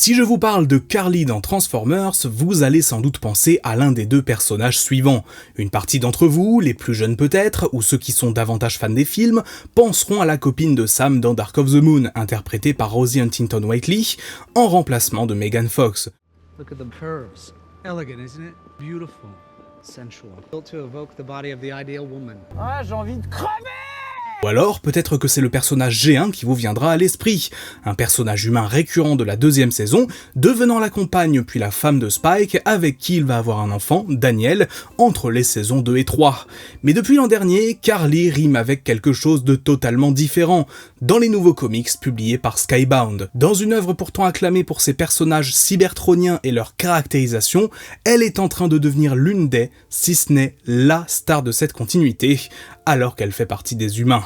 Si je vous parle de Carly dans Transformers, vous allez sans doute penser à l'un des deux personnages suivants. Une partie d'entre vous, les plus jeunes peut-être, ou ceux qui sont davantage fans des films, penseront à la copine de Sam dans Dark of the Moon, interprétée par Rosie Huntington-Whiteley, en remplacement de Megan Fox. Look at the curves. Elegant, isn't it? Beautiful. Sensual. Built to evoke the body of the ideal woman. Ah, j'ai envie de crever! Ou alors, peut-être que c'est le personnage G1 qui vous viendra à l'esprit, un personnage humain récurrent de la deuxième saison, devenant la compagne puis la femme de Spike, avec qui il va avoir un enfant, Daniel, entre les saisons 2 et 3. Mais depuis l'an dernier, Carly rime avec quelque chose de totalement différent, dans les nouveaux comics publiés par Skybound. Dans une œuvre pourtant acclamée pour ses personnages cybertroniens et leur caractérisation, elle est en train de devenir l'une des, si ce n'est la star de cette continuité, alors qu'elle fait partie des humains.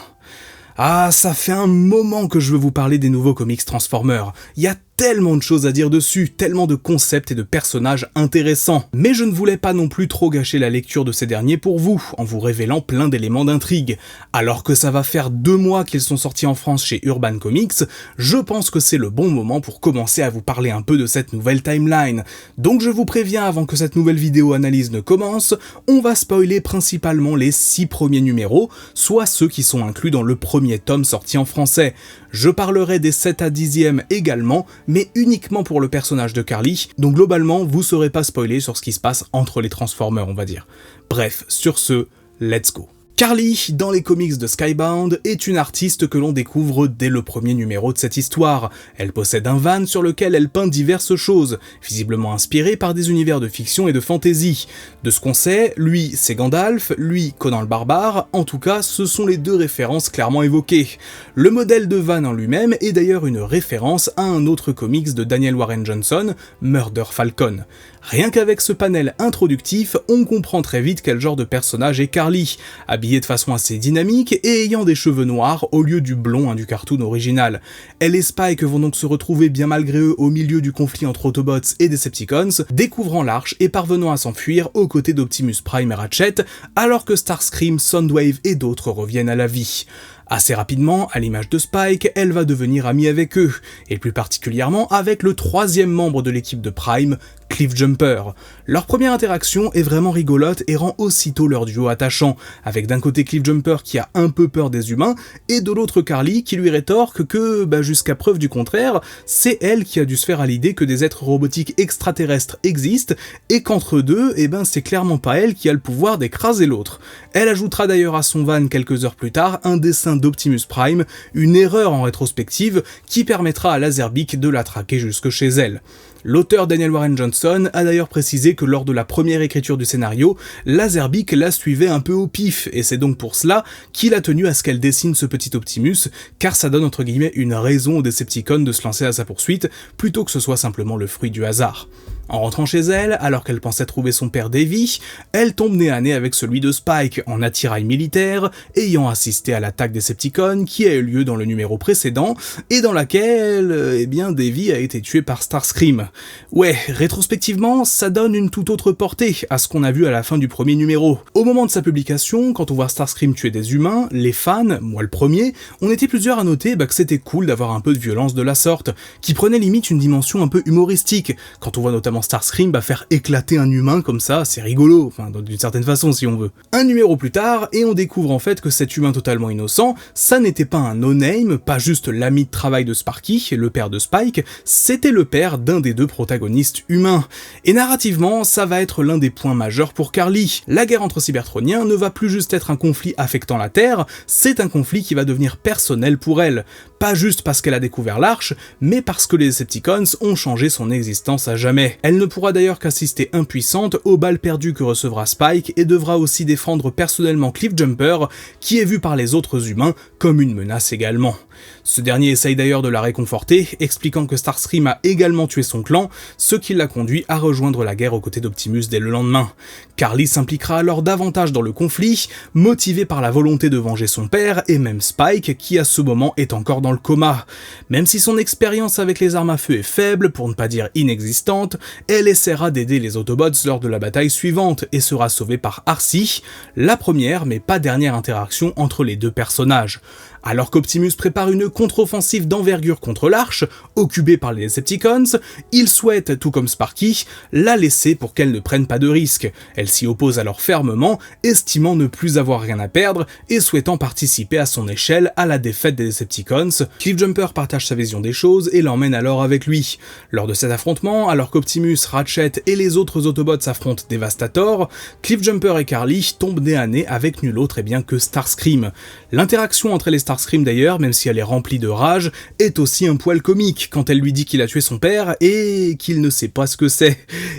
Ah, ça fait un moment que je veux vous parler des nouveaux comics Transformers. Il y a tellement de choses à dire dessus, tellement de concepts et de personnages intéressants. Mais je ne voulais pas non plus trop gâcher la lecture de ces derniers pour vous, en vous révélant plein d'éléments d'intrigue. Alors que ça va faire 2 mois qu'ils sont sortis en France chez Urban Comics, je pense que c'est le bon moment pour commencer à vous parler un peu de cette nouvelle timeline. Donc je vous préviens avant que cette nouvelle vidéo analyse ne commence, on va spoiler principalement les 6 premiers numéros, soit ceux qui sont inclus dans le premier tome sorti en français. Je parlerai des 7 à 10e également, mais uniquement pour le personnage de Carly, donc globalement vous serez pas spoilé sur ce qui se passe entre les Transformers on va dire. Bref, sur ce, let's go. Carly, dans les comics de Skybound, est une artiste que l'on découvre dès le premier numéro de cette histoire. Elle possède un van sur lequel elle peint diverses choses, visiblement inspirées par des univers de fiction et de fantasy. De ce qu'on sait, lui c'est Gandalf, lui Conan le Barbare, en tout cas ce sont les deux références clairement évoquées. Le modèle de van en lui-même est d'ailleurs une référence à un autre comics de Daniel Warren Johnson, Murder Falcon. Rien qu'avec ce panel introductif, on comprend très vite quel genre de personnage est Carly, habillée de façon assez dynamique et ayant des cheveux noirs au lieu du blond du cartoon original. Elle et Spike vont donc se retrouver bien malgré eux au milieu du conflit entre Autobots et Decepticons, découvrant l'Arche et parvenant à s'enfuir aux côtés d'Optimus Prime et Ratchet, alors que Starscream, Soundwave et d'autres reviennent à la vie. Assez rapidement, à l'image de Spike, elle va devenir amie avec eux, et plus particulièrement avec le 3e membre de l'équipe de Prime, Cliffjumper. Leur première interaction est vraiment rigolote et rend aussitôt leur duo attachant, avec d'un côté Cliffjumper qui a un peu peur des humains, et de l'autre Carly qui lui rétorque que, jusqu'à preuve du contraire, c'est elle qui a dû se faire à l'idée que des êtres robotiques extraterrestres existent, et qu'entre deux, c'est clairement pas elle qui a le pouvoir d'écraser l'autre. Elle ajoutera d'ailleurs à son van quelques heures plus tard un dessin d'Optimus Prime, une erreur en rétrospective qui permettra à Laserbeak de la traquer jusque chez elle. L'auteur Daniel Warren Johnson a d'ailleurs précisé que lors de la première écriture du scénario, Laserbeak la suivait un peu au pif, et c'est donc pour cela qu'il a tenu à ce qu'elle dessine ce petit Optimus, car ça donne entre guillemets une raison aux Decepticons de se lancer à sa poursuite, plutôt que ce soit simplement le fruit du hasard. En rentrant chez elle, alors qu'elle pensait trouver son père Davy, elle tombe nez à nez avec celui de Spike, en attirail militaire, ayant assisté à l'attaque des Decepticons qui a eu lieu dans le numéro précédent, et dans laquelle, Davy a été tué par Starscream. Ouais, rétrospectivement, ça donne une toute autre portée à ce qu'on a vu à la fin du premier numéro. Au moment de sa publication, quand on voit Starscream tuer des humains, les fans, moi le premier, on était plusieurs à noter que c'était cool d'avoir un peu de violence de la sorte, qui prenait limite une dimension un peu humoristique, quand on voit notamment Starscream faire éclater un humain comme ça, c'est rigolo, d'une certaine façon si on veut. Un numéro plus tard, et on découvre en fait que cet humain totalement innocent, ça n'était pas un no-name, pas juste l'ami de travail de Sparky, le père de Spike, c'était le père d'un des deux protagonistes humains. Et narrativement, ça va être l'un des points majeurs pour Carly. La guerre entre cybertroniens ne va plus juste être un conflit affectant la Terre, c'est un conflit qui va devenir personnel pour elle. Pas juste parce qu'elle a découvert l'Arche, mais parce que les Decepticons ont changé son existence à jamais. Elle ne pourra d'ailleurs qu'assister impuissante aux balles perdues que recevra Spike et devra aussi défendre personnellement Cliffjumper, qui est vu par les autres humains comme une menace également. Ce dernier essaye d'ailleurs de la réconforter, expliquant que Starscream a également tué son clan, ce qui l'a conduit à rejoindre la guerre aux côtés d'Optimus dès le lendemain. Carly s'impliquera alors davantage dans le conflit, motivée par la volonté de venger son père et même Spike, qui à ce moment est encore dans le coma. Même si son expérience avec les armes à feu est faible, pour ne pas dire inexistante, elle essaiera d'aider les Autobots lors de la bataille suivante et sera sauvée par Arcee, la première mais pas dernière interaction entre les deux personnages. Alors qu'Optimus prépare une contre-offensive d'envergure contre l'Arche, occupée par les Decepticons, il souhaite, tout comme Sparky, la laisser pour qu'elle ne prenne pas de risques. Elle s'y oppose alors fermement, estimant ne plus avoir rien à perdre et souhaitant participer à son échelle à la défaite des Decepticons. Cliffjumper partage sa vision des choses et l'emmène alors avec lui. Lors de cet affrontement, alors qu'Optimus, Ratchet et les autres Autobots s'affrontent Devastator, Cliffjumper et Carly tombent nez à nez avec nul autre que Starscream. L'interaction entre elle et Starscream d'ailleurs, même si elle est remplie de rage, est aussi un poil comique quand elle lui dit qu'il a tué son père et qu'il ne sait pas ce que c'est.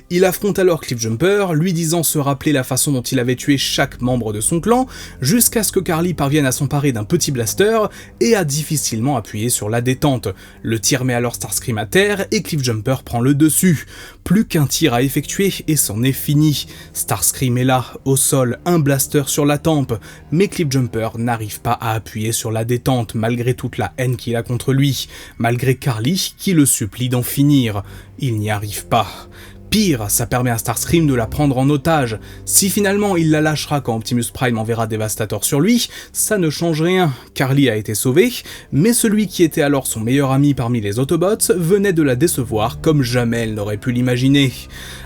Il affronte alors Cliffjumper, lui disant se rappeler la façon dont il avait tué chaque membre de son clan, jusqu'à ce que Carly parvienne à s'emparer d'un petit blaster et à difficilement appuyer sur la détente. Le tir met alors Starscream à terre et Cliffjumper prend le dessus. Plus qu'un tir à effectuer et c'en est fini. Starscream est là, au sol, un blaster sur la tempe, mais Cliffjumper n'arrive pas à appuyer sur la détente malgré toute la haine qu'il a contre lui, malgré Carly qui le supplie d'en finir. Il n'y arrive pas. Pire, ça permet à Starscream de la prendre en otage. Si finalement il la lâchera quand Optimus Prime enverra Devastator sur lui, ça ne change rien. Carly a été sauvée, mais celui qui était alors son meilleur ami parmi les Autobots venait de la décevoir comme jamais elle n'aurait pu l'imaginer.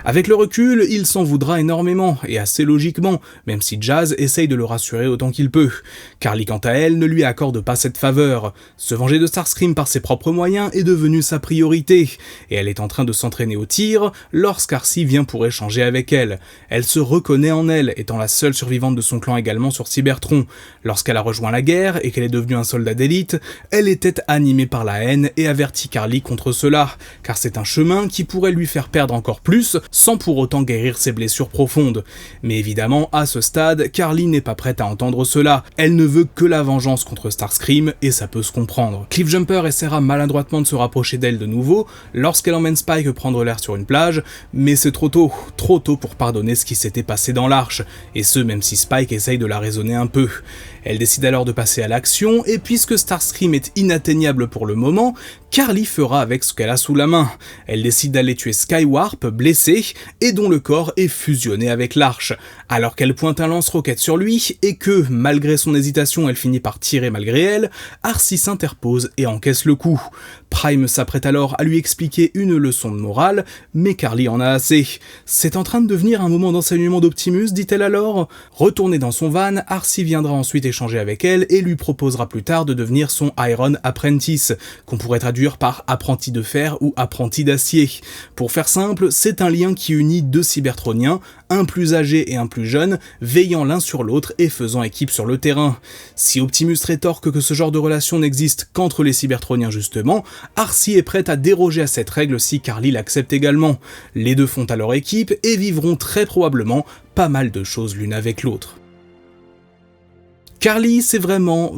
Avec le recul, il s'en voudra énormément, et assez logiquement, même si Jazz essaye de le rassurer autant qu'il peut. Carly quant à elle ne lui accorde pas cette faveur. Se venger de Starscream par ses propres moyens est devenu sa priorité, et elle est en train de s'entraîner au tir lorsqu'Arcee vient pour échanger avec elle. Elle se reconnaît en elle, étant la seule survivante de son clan également sur Cybertron. Lorsqu'elle a rejoint la guerre et qu'elle est devenue un soldat d'élite, elle était animée par la haine et avertit Carly contre cela, car c'est un chemin qui pourrait lui faire perdre encore plus, sans pour autant guérir ses blessures profondes. Mais évidemment, à ce stade, Carly n'est pas prête à entendre cela. Elle ne veut que la vengeance contre Starscream, et ça peut se comprendre. Cliffjumper essaiera maladroitement de se rapprocher d'elle de nouveau, lorsqu'elle emmène Spike prendre l'air sur une plage, mais c'est trop tôt pour pardonner ce qui s'était passé dans l'Arche, et ce même si Spike essaye de la raisonner un peu. Elle décide alors de passer à l'action, et puisque Starscream est inatteignable pour le moment, Carly fera avec ce qu'elle a sous la main. Elle décide d'aller tuer Skywarp, blessé, et dont le corps est fusionné avec l'Arche, alors qu'elle pointe un lance-roquette sur lui, et que, malgré son hésitation, elle finit par tirer malgré elle, Arcee s'interpose et encaisse le coup. Prime s'apprête alors à lui expliquer une leçon de morale, mais Carly en a assez. C'est en train de devenir un moment d'enseignement d'Optimus, dit-elle alors. Retournée dans son van, Arcee viendra ensuite échanger avec elle et lui proposera plus tard de devenir son Iron Apprentice, qu'on pourrait traduire par apprenti de fer ou apprenti d'acier. Pour faire simple, c'est un lien qui unit deux Cybertroniens, un plus âgé et un plus jeune, veillant l'un sur l'autre et faisant équipe sur le terrain. Si Optimus rétorque que ce genre de relation n'existe qu'entre les Cybertroniens justement, Arcee est prête à déroger à cette règle si Carly l'accepte également. Les deux font alors équipe et vivront très probablement pas mal de choses l'une avec l'autre. Carly, c'est vraiment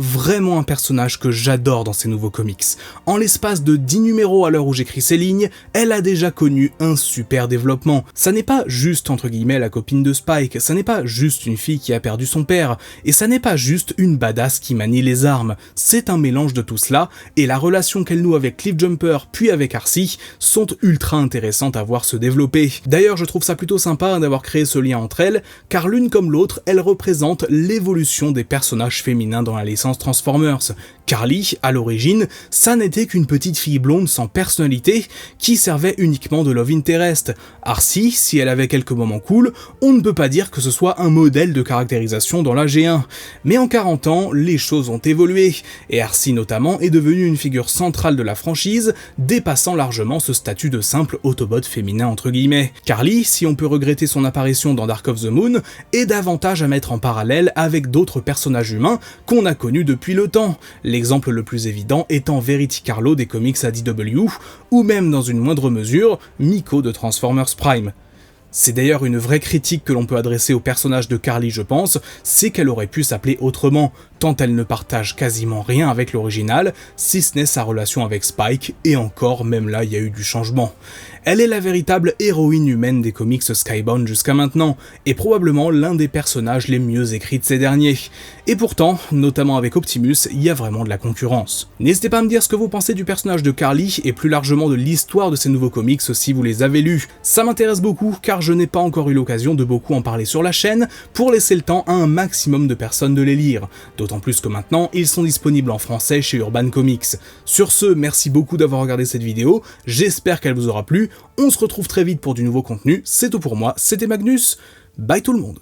un personnage que j'adore dans ces nouveaux comics. En l'espace de 10 numéros à l'heure où j'écris ces lignes, elle a déjà connu un super développement. Ça n'est pas juste entre guillemets la copine de Spike, ça n'est pas juste une fille qui a perdu son père, et ça n'est pas juste une badass qui manie les armes. C'est un mélange de tout cela, et la relation qu'elle noue avec Cliffjumper puis avec Arcee sont ultra intéressantes à voir se développer. D'ailleurs, je trouve ça plutôt sympa d'avoir créé ce lien entre elles, car l'une comme l'autre, elles représentent l'évolution des personnages féminins dans la licence Transformers. Carly, à l'origine, ça n'était qu'une petite fille blonde sans personnalité qui servait uniquement de love interest. Arcee, si elle avait quelques moments cool, on ne peut pas dire que ce soit un modèle de caractérisation dans la G1. Mais en 40 ans, les choses ont évolué, et Arcee notamment est devenue une figure centrale de la franchise, dépassant largement ce statut de simple Autobot féminin entre guillemets. Carly, si on peut regretter son apparition dans Dark of the Moon, est davantage à mettre en parallèle avec d'autres personnages humains qu'on a connus depuis le temps. L'exemple le plus évident étant Verity Carlo des comics ADW, ou même dans une moindre mesure, Miko de Transformers Prime. C'est d'ailleurs une vraie critique que l'on peut adresser au personnage de Carly, je pense, c'est qu'elle aurait pu s'appeler autrement, tant elle ne partage quasiment rien avec l'original, si ce n'est sa relation avec Spike, et encore, même là, il y a eu du changement. Elle est la véritable héroïne humaine des comics Skybound jusqu'à maintenant, et probablement l'un des personnages les mieux écrits de ces derniers. Et pourtant, notamment avec Optimus, il y a vraiment de la concurrence. N'hésitez pas à me dire ce que vous pensez du personnage de Carly, et plus largement de l'histoire de ces nouveaux comics si vous les avez lus. Ça m'intéresse beaucoup, car je n'ai pas encore eu l'occasion de beaucoup en parler sur la chaîne, pour laisser le temps à un maximum de personnes de les lire. D'autant d'autant plus que maintenant, ils sont disponibles en français chez Urban Comics. Sur ce, merci beaucoup d'avoir regardé cette vidéo, j'espère qu'elle vous aura plu, on se retrouve très vite pour du nouveau contenu, c'est tout pour moi, c'était Magnus, bye tout le monde.